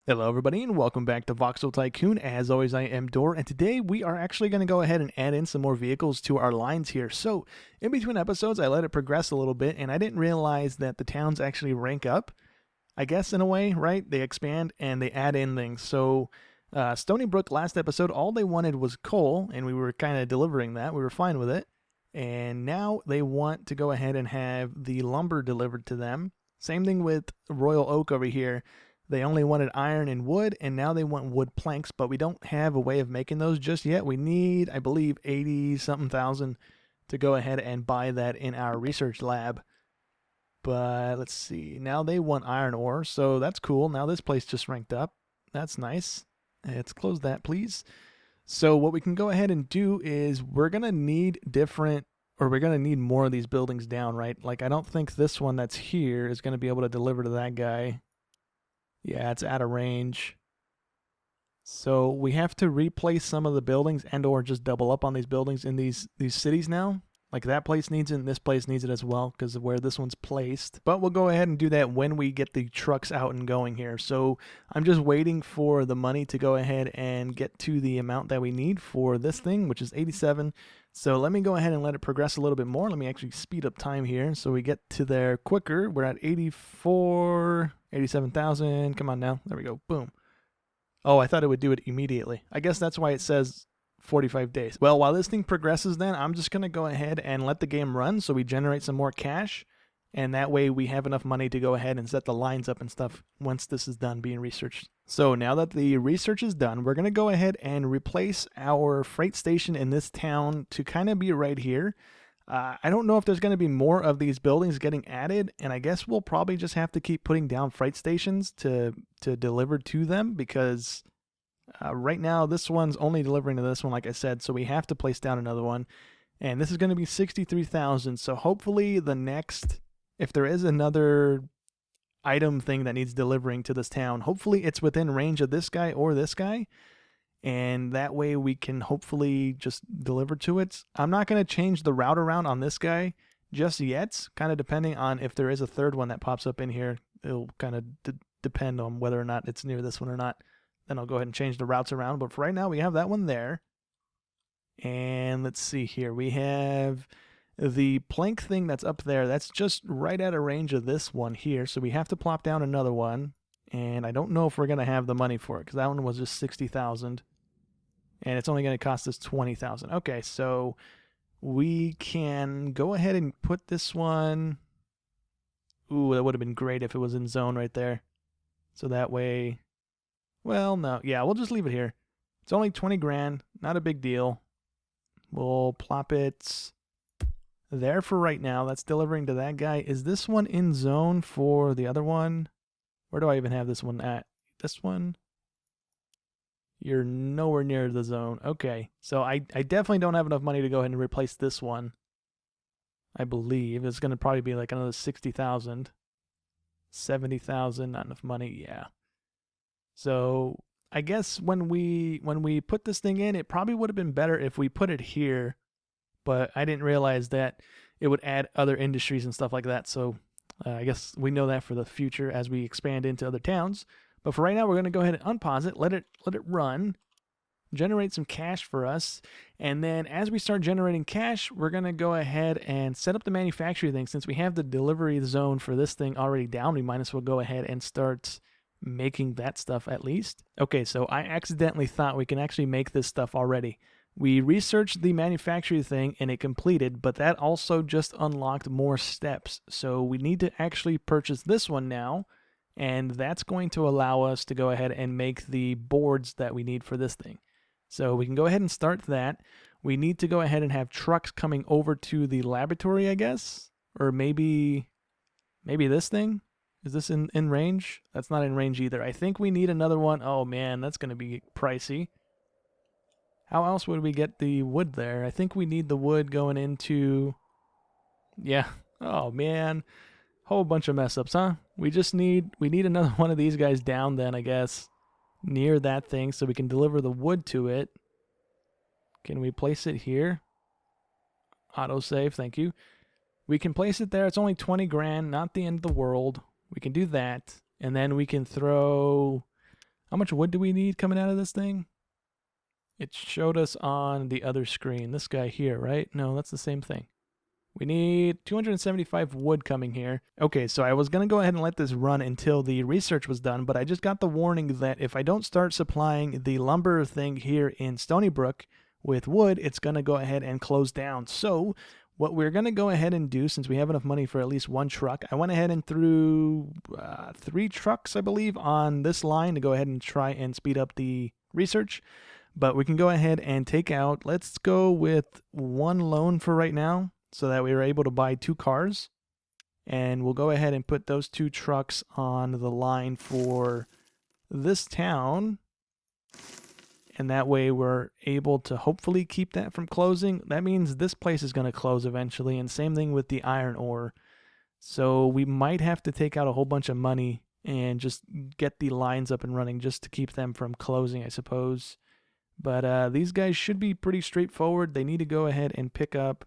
Hello everybody and welcome back to Voxel Tycoon. As always, I am Dor, and today we are actually going to go ahead and add in some more vehicles to our lines here. So in between episodes I let it progress a little bit, and I didn't realize that the towns actually rank up, I guess, in a way, right? They expand and they add in things. So Stony Brook last episode, all they wanted was coal, and we were kind of delivering that. We were fine with it. And now they want to go ahead and have the lumber delivered to them. Same thing with Royal Oak over here. They only wanted iron and wood, and now they want wood planks, but we don't have a way of making those just yet. We need, I believe, 80-something thousand to go ahead and buy that in our research lab. But let's see. Now they want iron ore, so that's cool. Now this place just ranked up. That's nice. Let's close that, please. So what we can go ahead and do is we're going to need we're going to need more of these buildings down, right? Like, I don't think this one that's here is going to be able to deliver to that guy. Yeah, it's out of range. So we have to replace some of the buildings and or just double up on these buildings in these cities now. Like, that place needs it and this place needs it as well because of where this one's placed. But we'll go ahead and do that when we get the trucks out and going here. So I'm just waiting for the money to go ahead and get to the amount that we need for this thing, which is 87. So let me go ahead and let it progress a little bit more. Let me actually speed up time here so we get to there quicker. We're at 87,000. Come on now. There we go. Boom. Oh, I thought it would do it immediately. I guess that's why it says 45 days. Well, while this thing progresses then, I'm just going to go ahead and let the game run so we generate some more cash. And that way we have enough money to go ahead and set the lines up and stuff once this is done being researched. So now that the research is done, we're going to go ahead and replace our freight station in this town to kind of be right here. I don't know if there's going to be more of these buildings getting added, and I guess we'll probably just have to keep putting down freight stations to deliver to them because right now this one's only delivering to this one, like I said, so we have to place down another one. And this is going to be 63,000, so hopefully the next, if there is another item thing that needs delivering to this town, hopefully it's within range of this guy or this guy. And that way we can hopefully just deliver to it. I'm not going to change the route around on this guy just yet, kind of depending on if there is a third one that pops up in here. It'll kind of depend on whether or not it's near this one or not. Then I'll go ahead and change the routes around. But for right now, we have that one there. And let's see here. We have the plank thing that's up there. That's just right at a range of this one here. So we have to plop down another one. And I don't know if we're going to have the money for it because that one was just 60,000. And it's only going to cost us 20,000. Okay, so we can go ahead and put this one. Ooh, that would have been great if it was in zone right there. So that way, well, no. Yeah, we'll just leave it here. It's only 20 grand, not a big deal. We'll plop it there for right now. That's delivering to that guy. Is this one in zone for the other one? Where do I even have this one at? This one? You're nowhere near the zone. Okay, so I definitely don't have enough money to go ahead and replace this one. I believe it's going to probably be like another 60,000. 70,000, not enough money, yeah. So I guess when we put this thing in, it probably would have been better if we put it here, but I didn't realize that it would add other industries and stuff like that, so I guess we know that for the future as we expand into other towns. But for right now, we're going to go ahead and unpause it, let it run, generate some cash for us. And then as we start generating cash, we're going to go ahead and set up the manufacturing thing. Since we have the delivery zone for this thing already down, we might as well go ahead and start making that stuff at least. Okay, so I accidentally thought we can actually make this stuff already. We researched the manufacturing thing and it completed, but that also just unlocked more steps. So we need to actually purchase this one now, and that's going to allow us to go ahead and make the boards that we need for this thing. So we can go ahead and start that. We need to go ahead and have trucks coming over to the laboratory, I guess, or maybe this thing. Is this in range? That's not in range either. I think we need another one. Oh man, that's going to be pricey. How else would we get the wood there? I think we need the wood going into... Yeah. Oh, man. Whole bunch of mess ups, huh? We need another one of these guys down then, I guess. Near that thing so we can deliver the wood to it. Can we place it here? Autosave, thank you. We can place it there. It's only 20 grand, not the end of the world. We can do that. And then we can throw... How much wood do we need coming out of this thing? It showed us on the other screen. This guy here, right? No, that's the same thing. We need 275 wood coming here. Okay, so I was going to go ahead and let this run until the research was done, but I just got the warning that if I don't start supplying the lumber thing here in Stony Brook with wood, it's going to go ahead and close down. So what we're going to go ahead and do, since we have enough money for at least one truck, I went ahead and threw 3 trucks, I believe, on this line to go ahead and try and speed up the research. But we can go ahead and take out, let's go with 1 loan for right now, so that we were able to buy 2 cars. And we'll go ahead and put those 2 trucks on the line for this town. And that way we're able to hopefully keep that from closing. That means this place is going to close eventually. And same thing with the iron ore. So we might have to take out a whole bunch of money and just get the lines up and running just to keep them from closing, I suppose. But these guys should be pretty straightforward. They need to go ahead and pick up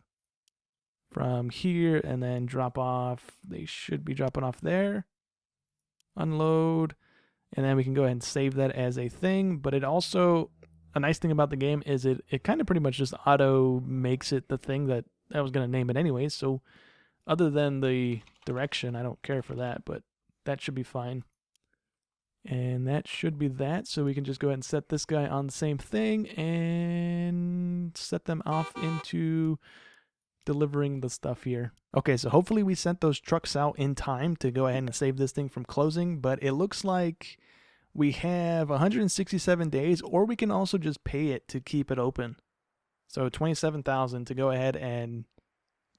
from here and then drop off. They should be dropping off there. Unload. And then we can go ahead and save that as a thing. But it also, a nice thing about the game is it kind of pretty much just auto makes it the thing that I was going to name it anyways. So other than the direction, I don't care for that, but that should be fine. And that should be that. So we can just go ahead and set this guy on the same thing and set them off into delivering the stuff here. Okay, so hopefully we sent those trucks out in time to go ahead and save this thing from closing, but it looks like we have 167 days, or we can also just pay it to keep it open. So 27,000 to go ahead and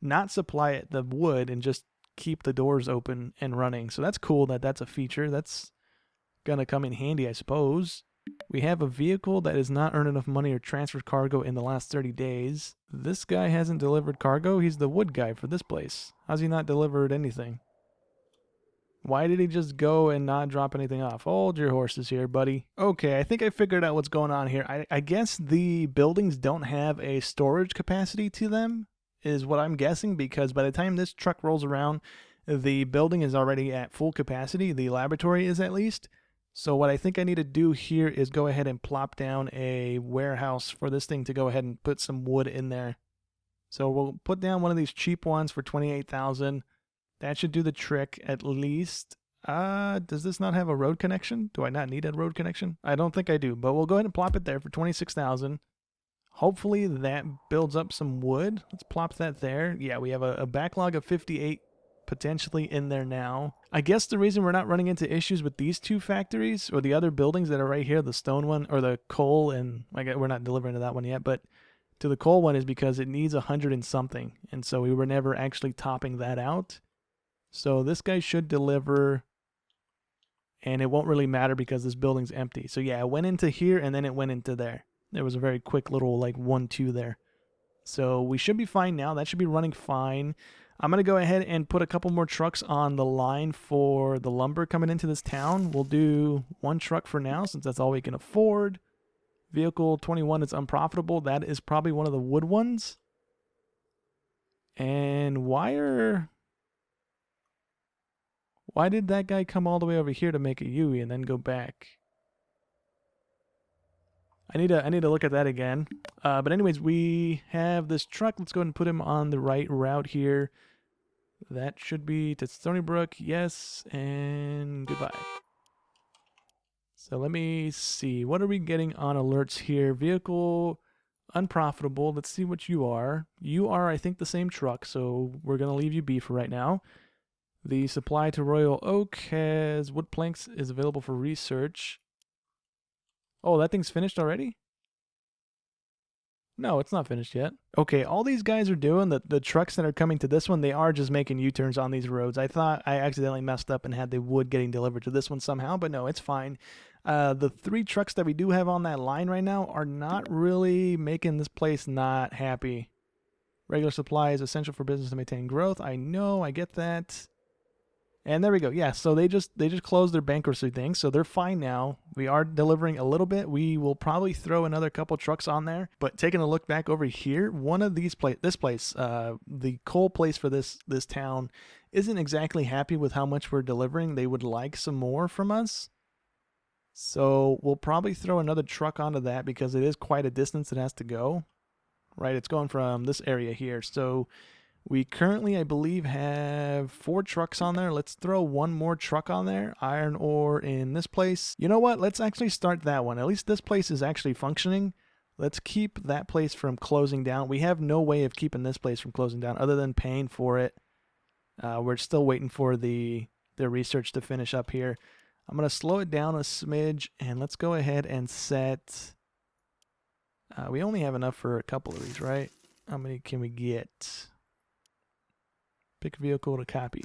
not supply it the wood and just keep the doors open and running. So that's cool that that's a feature. That's gonna come in handy, I suppose. We have a vehicle that has not earned enough money or transferred cargo in the last 30 days. This guy hasn't delivered cargo. He's the wood guy for this place. How's he not delivered anything? Why did he just go and not drop anything off? Hold your horses here, buddy. Okay, I think I figured out what's going on here. I guess the buildings don't have a storage capacity to them, is what I'm guessing, because by the time this truck rolls around, the building is already at full capacity. The laboratory is at least. So what I think I need to do here is go ahead and plop down a warehouse for this thing to go ahead and put some wood in there. So we'll put down one of these cheap ones for 28,000. That should do the trick at least. Does this not have a road connection? Do I not need a road connection? I don't think I do, but we'll go ahead and plop it there for 26,000. Hopefully that builds up some wood. Let's plop that there. Yeah, we have a backlog of 58 potentially in there now. I guess the reason we're not running into issues with these 2 factories or the other buildings that are right here, the stone one or the coal, and we're not delivering to that one yet, but to the coal one is because it needs 100 and something, and so we were never actually topping that out. So this guy should deliver, and it won't really matter because this building's empty. So yeah, it went into here and then it went into there. There was a very quick little 1-2 there. So we should be fine now. That should be running fine. I'm going to go ahead and put a couple more trucks on the line for the lumber coming into this town. We'll do 1 truck for now since that's all we can afford. Vehicle 21 is unprofitable. That is probably one of the wood ones. And why did that guy come all the way over here to make a Yui and then go back? I need to look at that again. But anyways, we have this truck. Let's go ahead and put him on the right route here. That should be to Stony Brook. Yes, and goodbye. So let me see. What are we getting on alerts here? Vehicle unprofitable. Let's see what you are. You are, I think, the same truck, so we're going to leave you be for right now. The supply to Royal Oak has wood planks is available for research. Oh, that thing's finished already? No, it's not finished yet. Okay, all these guys are doing, the trucks that are coming to this one, they are just making U-turns on these roads. I thought I accidentally messed up and had the wood getting delivered to this one somehow, but no, it's fine. The 3 trucks that we do have on that line right now are not really making this place not happy. Regular supply is essential for business to maintain growth. I know, I get that. And there we go. Yeah, so they just closed their bankruptcy thing, so they're fine now. We are delivering a little bit. We will probably throw another couple trucks on there. But taking a look back over here, one of these this place, the coal place for this town, isn't exactly happy with how much we're delivering. They would like some more from us. So we'll probably throw another truck onto that because it is quite a distance it has to go. Right, it's going from this area here. So we currently, I believe, have 4 trucks on there. Let's throw one more truck on there. Iron ore in this place. You know what? Let's actually start that one. At least this place is actually functioning. Let's keep that place from closing down. We have no way of keeping this place from closing down other than paying for it. We're still waiting for the research to finish up here. I'm going to slow it down a smidge, and let's go ahead and set... we only have enough for a couple of these, right? How many can we get? Pick vehicle to copy.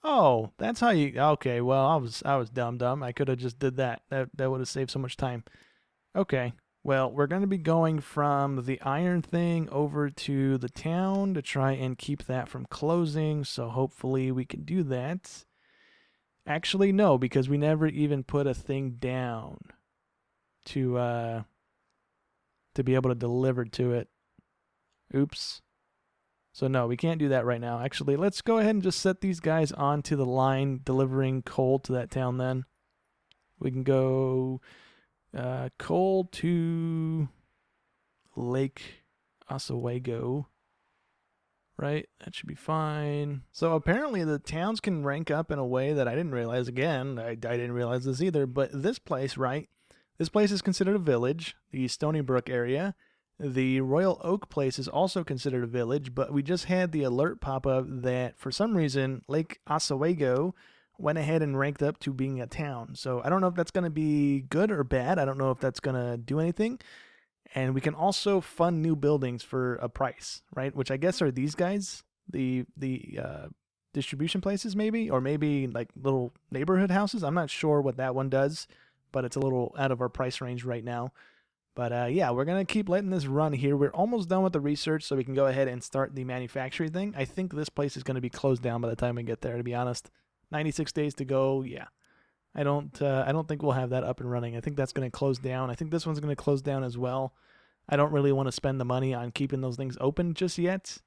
Oh, that's how you... Okay, well, I was dumb. I could have just did that. That would have saved so much time. Okay, well, we're going to be going from the iron thing over to the town to try and keep that from closing, so hopefully we can do that. Actually, no, because we never even put a thing down to be able to deliver to it. Oops. So no, we can't do that right now. Actually, let's go ahead and just set these guys onto the line delivering coal to that town then. We can go coal to Lake Oswego. Right? That should be fine. So apparently the towns can rank up in a way that I didn't realize. Again, I didn't realize this either. But this place, right? This place is considered a village, the Stony Brook area. The Royal Oak place is also considered a village, but we just had the alert pop up that for some reason Lake Oswego went ahead and ranked up to being a town. So I don't know if that's going to be good or bad. I don't know if that's going to do anything. And we can also fund new buildings for a price, right? Which I guess are these guys, the distribution places maybe, or maybe like little neighborhood houses. I'm not sure what that one does, but it's a little out of our price range right now. But yeah, we're going to keep letting this run here. We're almost done with the research, so we can go ahead and start the manufacturing thing. I think this place is going to be closed down by the time we get there, to be honest. 96 days to go, yeah. I don't think we'll have that up and running. I think that's going to close down. I think this one's going to close down as well. I don't really want to spend the money on keeping those things open just yet.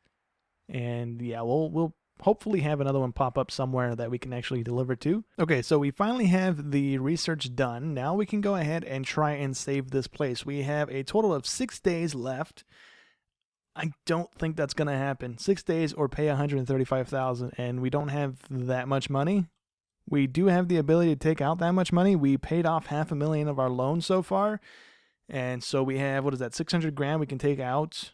And yeah, we'll hopefully have another one pop up somewhere that we can actually deliver to. Okay, so we finally have the research done. Now we can go ahead and try and save this place. We have a total of 6 days left. I don't think that's going to happen. 6 days or pay $135,000, and we don't have that much money. We do have the ability to take out that much money. We paid off $500,000 of our loan so far. And so we have, what is that, 600 grand we can take out.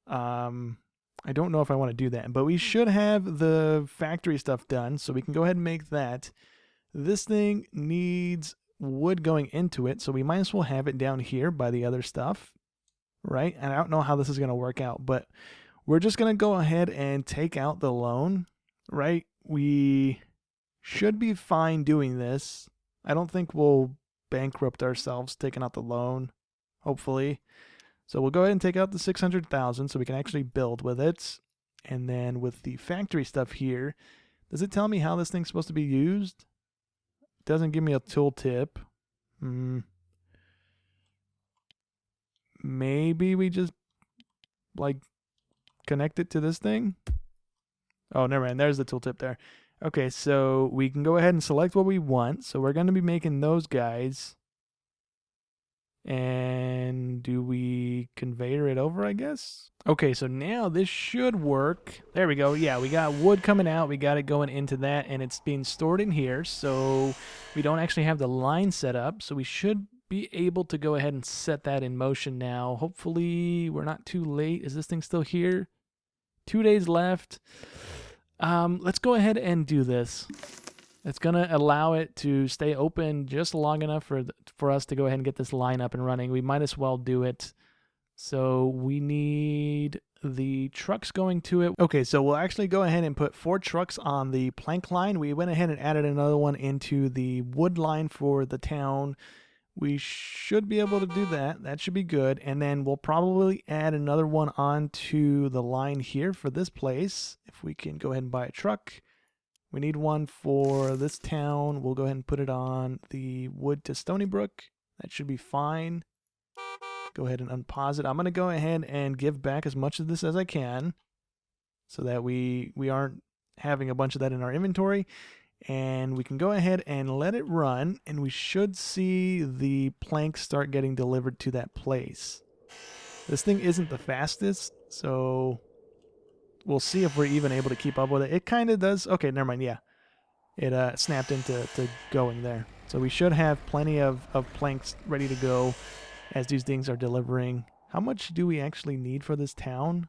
I don't know if I want to do that, but we should have the factory stuff done, so we can go ahead and make that. This thing needs wood going into it, so we might as well have it down here by the other stuff, right? And I don't know how this is going to work out, but we're just going to go ahead and take out the loan, right? We should be fine doing this. I don't think we'll bankrupt ourselves taking out the loan, hopefully. So we'll go ahead and take out the 600,000 so we can actually build with it. And then with the factory stuff here, does it tell me how this thing's supposed to be used? It doesn't give me a tooltip. Maybe we just like connect it to this thing. Oh, never mind. There's the tooltip there. Okay, so we can go ahead and select what we want. So we're going to be making those guys. And do we conveyor it over, I guess? Okay, so now this should work. There we go. Yeah, we got wood coming out. We got it going into that, and it's being stored in here. So we don't actually have the line set up. So we should be able to go ahead and set that in motion now. Hopefully we're not too late. Is this thing still here? 2 days left. Let's go ahead and do this. It's going to allow it to stay open just long enough for us to go ahead and get this line up and running. We might as well do it. So we need the trucks going to it. Okay, so we'll actually go ahead and put 4 trucks on the plank line. We went ahead and added another one into the wood line for the town. We should be able to do that. That should be good. And then we'll probably add another one onto the line here for this place. If we can go ahead and buy a truck. We need one for this town. We'll go ahead and put it on the wood to Stony Brook. That should be fine. Go ahead and unpause it. I'm going to go ahead and give back as much of this as I can so that we aren't having a bunch of that in our inventory. And we can go ahead and let it run, and we should see the planks start getting delivered to that place. This thing isn't the fastest, so we'll see if we're even able to keep up with it. It kind of does. Okay, never mind. Yeah, it snapped into going there. So we should have plenty of planks ready to go as these things are delivering. How much do we actually need for this town?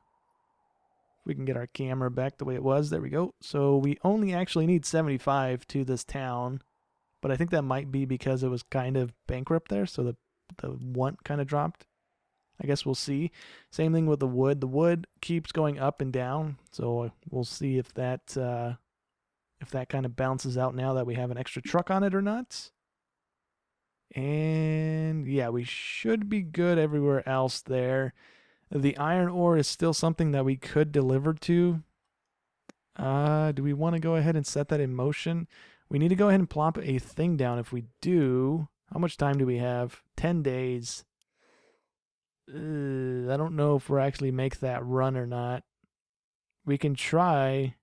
We can get our camera back the way it was. There we go. So we only actually need 75 to this town, but I think that might be because it was kind of bankrupt there, so the want kind of dropped. I guess we'll see. Same thing with the wood. The wood keeps going up and down, so we'll see if that kind of balances out now that we have an extra truck on it or not. And yeah, we should be good everywhere else there. The iron ore is still something that we could deliver to. Do we want to go ahead and set that in motion? We need to go ahead and plop a thing down. If we do, how much time do we have? 10 days. I don't know if we'll actually make that run or not. We can try.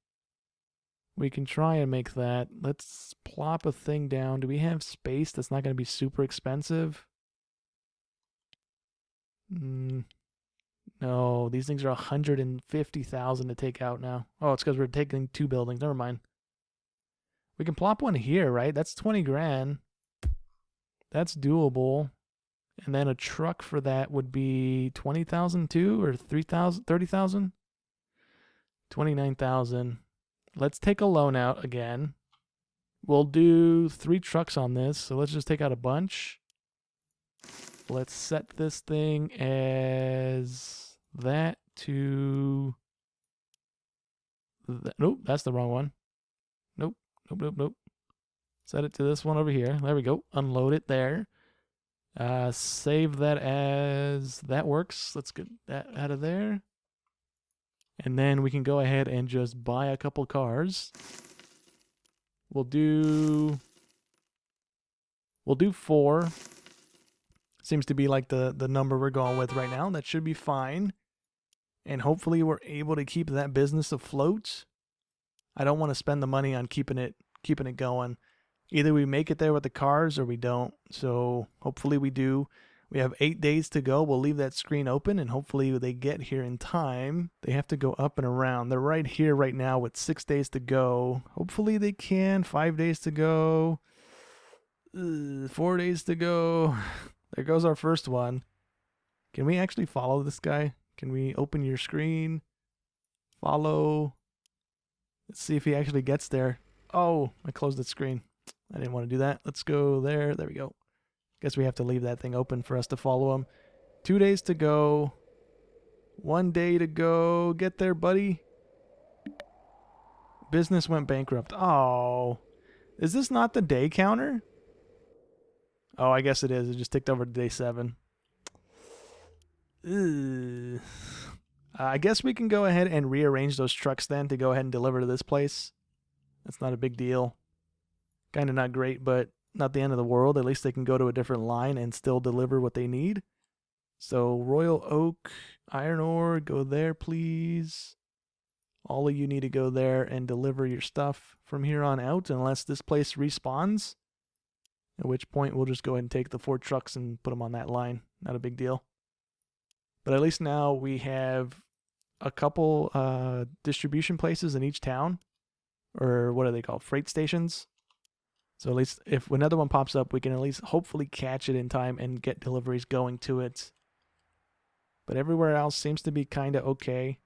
We can try and make that. Let's plop a thing down. Do we have space that's not going to be super expensive? No, these things are 150,000 to take out now. Oh, it's because we're taking 2 buildings. Never mind. We can plop one here, right? That's 20 grand. That's doable. And then a truck for that would be 20,000 too, or 3,000, 30,000? 29,000. Let's take a loan out again. We'll do 3 trucks on this, so let's just take out a bunch. Let's set this thing as that to... Nope, that's the wrong one. Nope. Set it to this one over here. There we go. Unload it there. Save that as... That works. Let's get that out of there. And then we can go ahead and just buy a couple cars. We'll do 4. Seems to be like the number we're going with right now. That should be fine. And hopefully we're able to keep that business afloat. I don't want to spend the money on keeping it going. Either we make it there with the cars or we don't. So hopefully we do. We have 8 days to go. We'll leave that screen open and hopefully they get here in time. They have to go up and around. They're right here right now with 6 days to go. Hopefully they can. 5 days to go. 4 days to go. There goes our first one. Can we actually follow this guy? Can we open your screen? Follow. Let's see if he actually gets there. Oh, I closed the screen. I didn't want to do that. Let's go there. There we go. Guess we have to leave that thing open for us to follow him. 2 days to go. 1 day to go. Get there, buddy. Business went bankrupt. Oh. Is this not the day counter? Oh, I guess it is. It just ticked over to day 7. I guess we can go ahead and rearrange those trucks then to go ahead and deliver to this place. That's not a big deal. Kind of not great, but not the end of the world. At least they can go to a different line and still deliver what they need. So Royal Oak, iron ore, go there, please. All of you need to go there and deliver your stuff from here on out unless this place respawns. At which point we'll just go ahead and take the 4 trucks and put them on that line. Not a big deal. But at least now we have a couple distribution places in each town. Or what are they called? Freight stations. So at least if another one pops up, we can at least hopefully catch it in time and get deliveries going to it. But everywhere else seems to be kind of okay.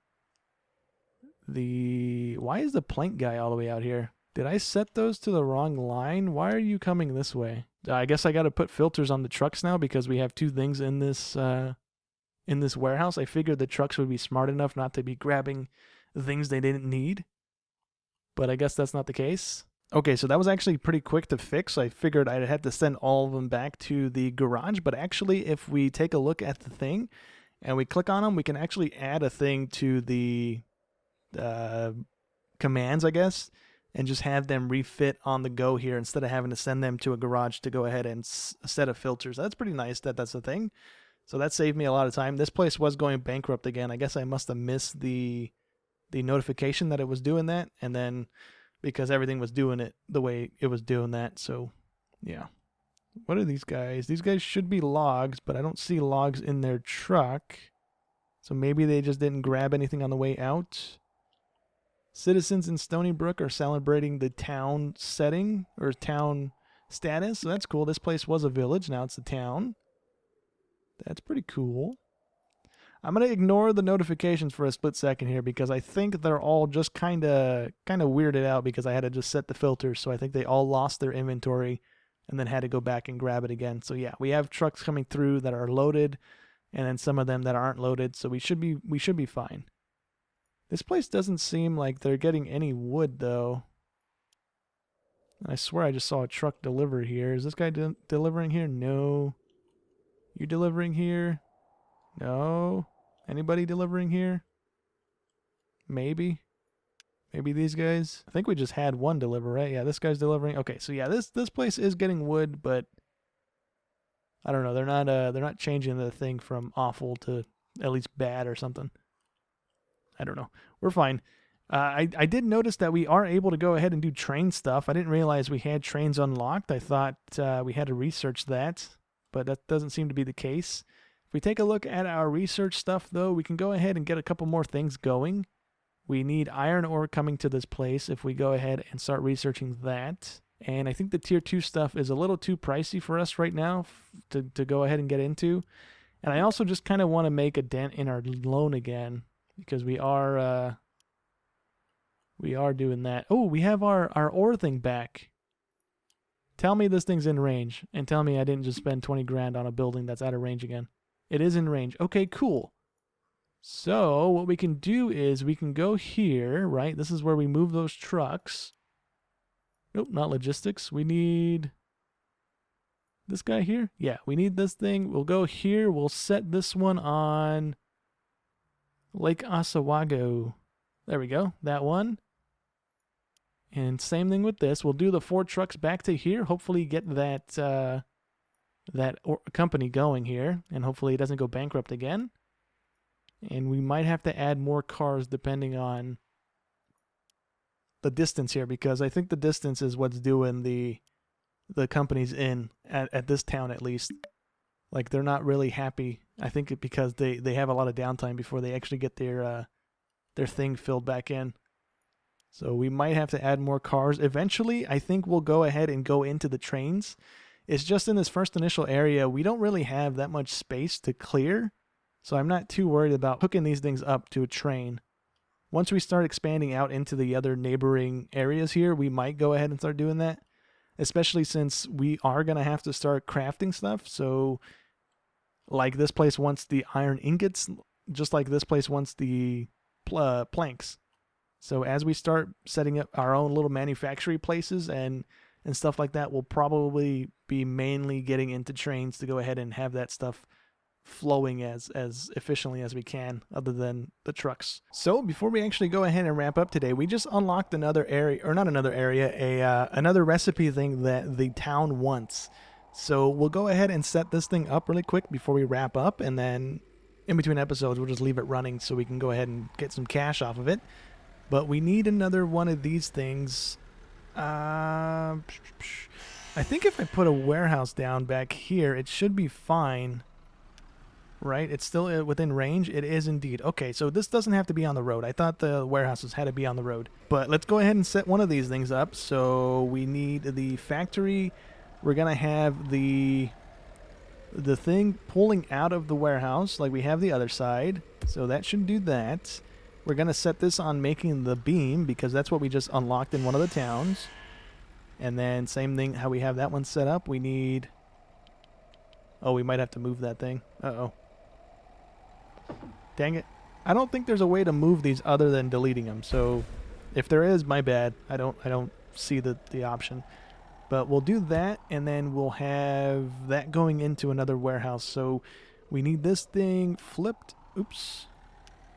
Why is the plank guy all the way out here? Did I set those to the wrong line? Why are you coming this way? I guess I got to put filters on the trucks now because we have 2 things in this warehouse. I figured the trucks would be smart enough not to be grabbing things they didn't need. But I guess that's not the case. Okay, so that was actually pretty quick to fix. I figured I'd had to send all of them back to the garage. But actually, if we take a look at the thing and we click on them, we can actually add a thing to the commands, I guess, and just have them refit on the go here instead of having to send them to a garage to go ahead and set of filters. That's pretty nice that that's a thing. So that saved me a lot of time. This place was going bankrupt again. I guess I must have missed the notification that it was doing that. And then because everything was doing it the way it was doing that. So, yeah. What are these guys? These guys should be logs, but I don't see logs in their truck. So maybe they just didn't grab anything on the way out. Citizens in Stony Brook are celebrating the town setting or town status. So that's cool. This place was a village. Now it's a town. That's pretty cool. I'm going to ignore the notifications for a split second here because I think they're all just kind of weirded out because I had to just set the filters. So I think they all lost their inventory and then had to go back and grab it again. So yeah, we have trucks coming through that are loaded and then some of them that aren't loaded. So we should be fine. This place doesn't seem like they're getting any wood though. I swear I just saw a truck deliver here. Is this guy delivering here? No. You delivering here? No. Anybody delivering here? Maybe. Maybe these guys. I think we just had one deliver, right? Yeah, this guy's delivering. Okay, so yeah, this place is getting wood, but I don't know. They're not changing the thing from awful to at least bad or something. I don't know. We're fine. I did notice that we are able to go ahead and do train stuff. I didn't realize we had trains unlocked. I thought we had to research that, but that doesn't seem to be the case. If we take a look at our research stuff, though, we can go ahead and get a couple more things going. We need iron ore coming to this place if we go ahead and start researching that. And I think the tier 2 stuff is a little too pricey for us right now to go ahead and get into. And I also just kind of want to make a dent in our loan again because we are doing that. Oh, we have our ore thing back. Tell me this thing's in range and tell me I didn't just spend 20 grand on a building that's out of range again. It is in range. Okay, cool. So what we can do is we can go here, right? This is where we move those trucks. Nope, not logistics. We need this guy here. Yeah, we need this thing. We'll go here. We'll set this one on Lake Oswego. There we go. That one. And same thing with this. We'll do the 4 trucks back to here. Hopefully get that company going here. And hopefully it doesn't go bankrupt again. And we might have to add more cars depending on the distance here. Because I think the distance is what's doing the companies in at this town at least. Like they're not really happy. I think because they have a lot of downtime before they actually get their thing filled back in. So we might have to add more cars. Eventually, I think we'll go ahead and go into the trains. It's just in this first initial area, we don't really have that much space to clear. So I'm not too worried about hooking these things up to a train. Once we start expanding out into the other neighboring areas here, we might go ahead and start doing that. Especially since we are going to have to start crafting stuff. So like this place wants the iron ingots, just like this place wants the planks. So as we start setting up our own little manufacturing places and stuff like that, we'll probably be mainly getting into trains to go ahead and have that stuff flowing as efficiently as we can, other than the trucks. So before we actually go ahead and wrap up today, we just unlocked another area, or not another area, another recipe thing that the town wants. So we'll go ahead and set this thing up really quick before we wrap up, and then in between episodes, we'll just leave it running so we can go ahead and get some cash off of it. But we need another one of these things. I think if I put a warehouse down back here, it should be fine. Right? It's still within range? It is indeed. Okay, so this doesn't have to be on the road. I thought the warehouses had to be on the road. But let's go ahead and set one of these things up. So we need the factory. We're going to have the thing pulling out of the warehouse like we have the other side. So that should do that. We're going to set this on making the beam because that's what we just unlocked in one of the towns. And then same thing, how we have that one set up. We need... Oh, we might have to move that thing. Uh-oh. Dang it. I don't think there's a way to move these other than deleting them. So if there is, my bad. I don't see the option. But we'll do that, and then we'll have that going into another warehouse. So we need this thing flipped. Oops.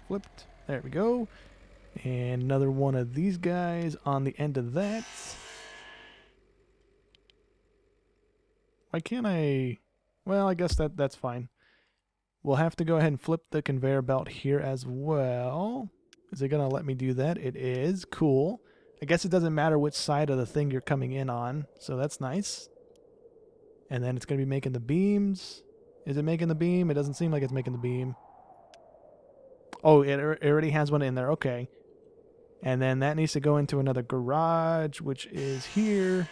Flipped. There we go. And another one of these guys on the end of that. Why can't I... Well, I guess that's fine. We'll have to go ahead and flip the conveyor belt here as well. Is it going to let me do that? It is. Cool. I guess it doesn't matter which side of the thing you're coming in on, so that's nice. And then it's going to be making the beams. Is it making the beam? It doesn't seem like it's making the beam. Oh, it already has one in there. Okay. And then that needs to go into another garage, which is here.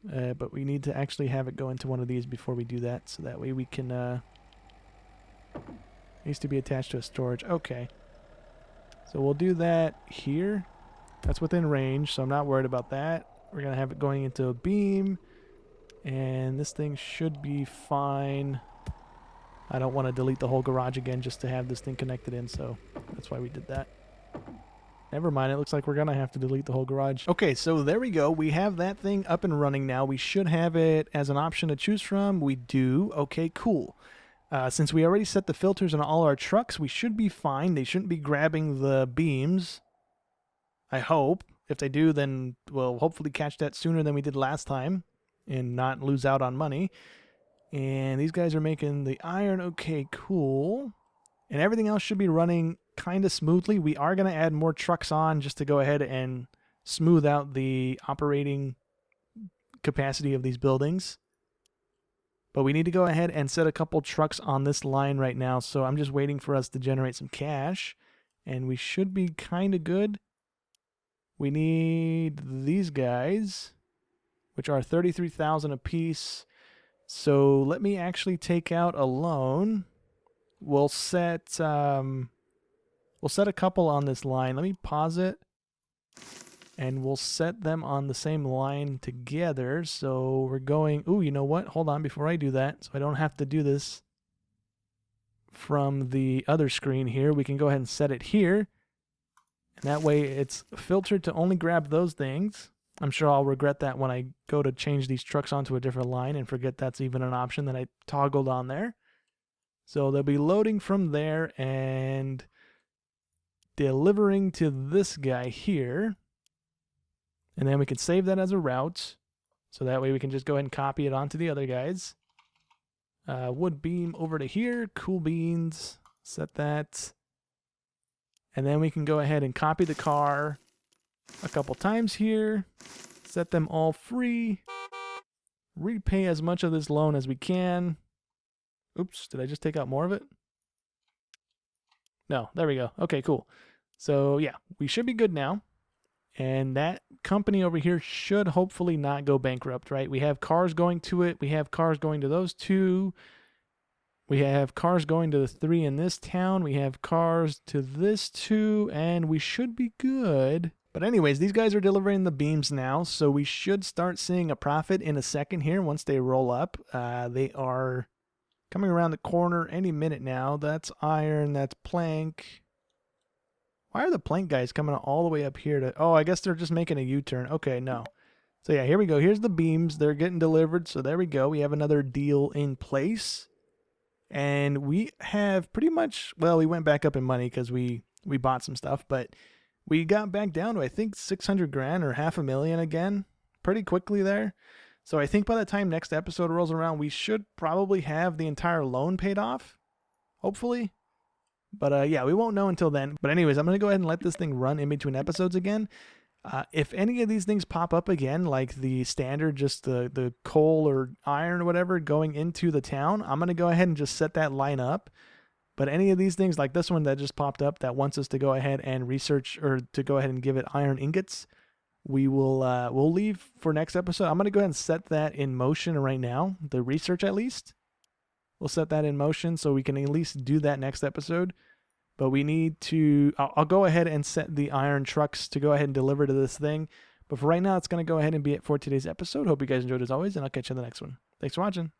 But we need to actually have it go into one of these before we do that, so that way we can... it needs to be attached to a storage. Okay. So we'll do that here. That's within range, so I'm not worried about that. We're going to have it going into a beam. And this thing should be fine. I don't want to delete the whole garage again just to have this thing connected in, so that's why we did that. Never mind, it looks like we're going to have to delete the whole garage. Okay, so there we go. We have that thing up and running now. We should have it as an option to choose from. We do. Okay, cool. Since we already set the filters on all our trucks, we should be fine. They shouldn't be grabbing the beams. I hope. If they do, then we'll hopefully catch that sooner than we did last time and not lose out on money. And these guys are making the iron. Okay, cool. And everything else should be running kind of smoothly. We are going to add more trucks on just to go ahead and smooth out the operating capacity of these buildings. But we need to go ahead and set a couple trucks on this line right now. So I'm just waiting for us to generate some cash. And we should be kind of good. We need these guys, which are 33,000 a piece. So let me actually take out a loan. We'll set a couple on this line. Let me pause it. And we'll set them on the same line together. So we're going... Ooh, you know what? Hold on before I do that. So I don't have to do this from the other screen here. We can go ahead and set it here. And that way it's filtered to only grab those things. I'm sure I'll regret that when I go to change these trucks onto a different line and forget that's even an option that I toggled on there. So they'll be loading from there and delivering to this guy here. And then we can save that as a route. So that way we can just go ahead and copy it onto the other guys. Wood beam over to here. Cool beans. Set that. And then we can go ahead and copy the car a couple times here. Set them all free. Repay as much of this loan as we can. Oops, did I just take out more of it? No, there we go. Okay, cool. So yeah, we should be good now. And that company over here should hopefully not go bankrupt, right? We have cars going to it. We have cars going to those two. We have cars going to the 3 in this town. We have cars to this 2, and we should be good. But anyways, these guys are delivering the beams now, so we should start seeing a profit in a second here once they roll up. They are coming around the corner any minute now. That's iron, that's plank. Why are the plank guys coming all the way up here to... Oh, I guess they're just making a U-turn. Okay, no. So yeah, here we go. Here's the beams. They're getting delivered. So there we go. We have another deal in place. And we have pretty much... Well, we went back up in money because we bought some stuff. But we got back down to, I think, 600 grand or $500,000 again. Pretty quickly there. So I think by the time next episode rolls around, we should probably have the entire loan paid off. Hopefully. But yeah, we won't know until then. But anyways, I'm going to go ahead and let this thing run in between episodes again. If any of these things pop up again, like the standard, just the coal or iron or whatever going into the town, I'm going to go ahead and just set that line up. But any of these things like this one that just popped up that wants us to go ahead and research or to go ahead and give it iron ingots, we'll leave for next episode. I'm going to go ahead and set that in motion right now, the research at least. We'll set that in motion so we can at least do that next episode. But we need to... I'll go ahead and set the iron trucks to go ahead and deliver to this thing. But for right now, it's going to go ahead and be it for today's episode. Hope you guys enjoyed as always, and I'll catch you in the next one. Thanks for watching.